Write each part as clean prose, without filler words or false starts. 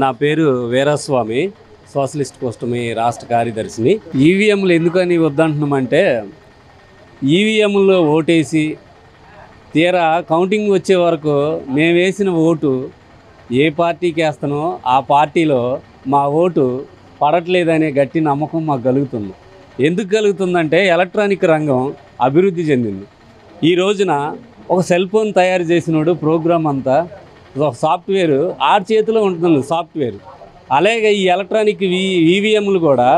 నా పేరు వీరస్వామి, సోషలిస్ట్ కూటమి రాష్ట్ర కార్యదర్శిని. ఈవీఎంలు ఎందుకని వద్దంటున్నామంటే, ఈవీఎంలో ఓటేసి తీరా కౌంటింగ్ వచ్చే వరకు మేము వేసిన ఓటు ఏ పార్టీకి వేస్తానో ఆ పార్టీలో మా ఓటు పడట్లేదనే గట్టి నమ్మకం మాకు కలుగుతుంది. ఎందుకు కలుగుతుందంటే, ఎలక్ట్రానిక్ రంగం అభివృద్ధి చెందింది. ఈ రోజున ఒక సెల్ ఫోన్ తయారు చేసినోడు ప్రోగ్రామ్ అంతా సాఫ్ట్వేర్ ఆడి చేతిలో ఉంటుంది సాఫ్ట్వేర్. అలాగే ఈ ఎలక్ట్రానిక్ ఈవీఎంలు కూడా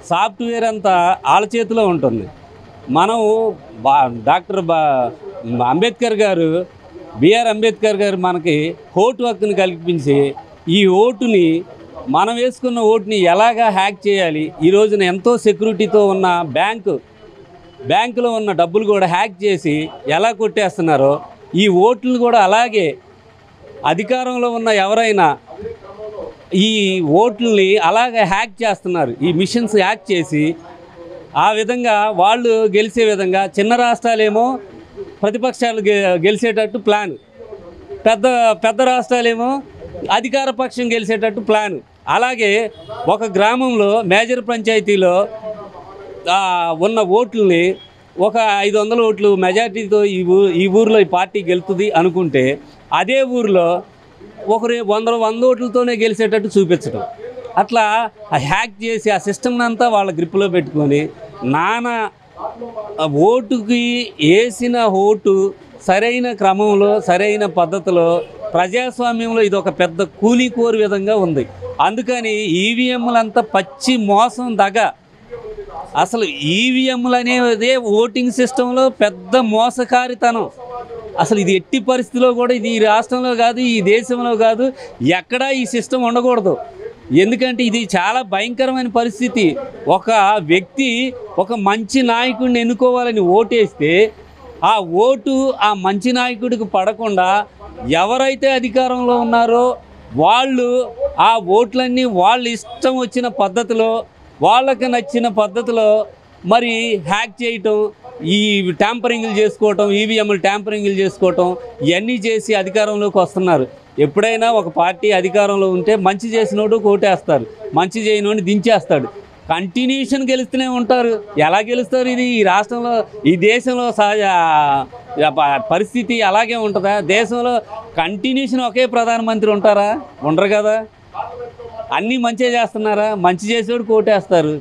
సాఫ్ట్వేర్ అంతా వాళ్ళ చేతిలో ఉంటుంది. మనం డాక్టర్ అంబేద్కర్ గారు, బిఆర్ అంబేద్కర్ గారు మనకి ఓటు హక్కుని కల్పించి ఈ ఓటుని మనం వేసుకున్న ఓటుని ఎలాగా హ్యాక్ చేయాలి, ఈ రోజున ఎంతో సెక్యూరిటీతో ఉన్న బ్యాంకులో ఉన్న డబ్బులు కూడా హ్యాక్ చేసి ఎలా కొట్టేస్తున్నారో, ఈ ఓట్లు కూడా అలాగే అధికారంలో ఉన్న ఎవరైనా ఈ ఓట్లని అలాగే హ్యాక్ చేస్తున్నారు. ఈ మిషన్స్ హ్యాక్ చేసి ఆ విధంగా వాళ్ళు గెలిచే విధంగా, చిన్న రాష్ట్రాలేమో ప్రతిపక్షాలు గెలిచేటట్టు ప్లాన్, పెద్ద రాష్ట్రాలేమో అధికార పక్షం గెలిచేటట్టు ప్లాన్. అలాగే ఒక గ్రామంలో మేజర్ పంచాయతీలో ఉన్న ఓట్లని ఒక 500 ఓట్లు మెజార్టీతో ఈ ఊరిలో ఈ పార్టీ గెలుతుంది అనుకుంటే, అదే ఊరిలో ఒకరు 100 ఓట్లతోనే గెలిచేటట్టు చూపించడం. అట్లా హ్యాక్ చేసి ఆ సిస్టమ్ని అంతా వాళ్ళ గ్రిప్లో పెట్టుకొని ఓటుకి వేసిన ఓటు సరైన క్రమంలో సరైన పద్ధతిలో ప్రజాస్వామ్యంలో ఇది ఒక పెద్ద కూలీకోరు విధంగా ఉంది. అందుకని ఈవీఎంలంతా పచ్చి మోసం దగ. అసలు ఈవీఎంలు అనేదే ఓటింగ్ సిస్టంలో పెద్ద మోసకారితనం. అసలు ఇది ఎట్టి పరిస్థితిలో కూడా ఇది ఈ రాష్ట్రంలో కాదు, ఈ దేశంలో కాదు, ఎక్కడా ఈ సిస్టమ్ ఉండకూడదు. ఎందుకంటే ఇది చాలా భయంకరమైన పరిస్థితి. ఒక వ్యక్తి ఒక మంచి నాయకుడిని ఎన్నుకోవాలని ఓటేస్తే ఆ ఓటు ఆ మంచి నాయకుడికి పడకుండా ఎవరైతే అధికారంలో ఉన్నారో వాళ్ళు ఆ ఓట్లన్నీ వాళ్ళ ఇష్టం వచ్చిన పద్ధతిలో, వాళ్ళకి నచ్చిన పద్ధతిలో మరి హ్యాక్ చేయటం, ఈ ట్యాంపరింగ్లు చేసుకోవటం, ఈవీఎంలు ట్యాంపరింగ్లు చేసుకోవటం, ఇవన్నీ చేసి అధికారంలోకి వస్తున్నారు. ఎప్పుడైనా ఒక పార్టీ అధికారంలో ఉంటే మంచి చేసినోడు కోటేస్తారు, మంచి చేయనోడిని దించేస్తాడు. కంటిన్యూషన్ గెలుస్తూనే ఉంటారు. ఎలా గెలుస్తారు? ఇది ఈ రాష్ట్రంలో, ఈ దేశంలో సహజ పరిస్థితి అలాగే ఉంటుందా? దేశంలో కంటిన్యూషన్ ఒకే ప్రధానమంత్రి ఉంటారా? ఉండరు కదా. అన్నీ మంచిగా చేస్తున్నారా? మంచి చేసేవాడు కోటేస్తారు.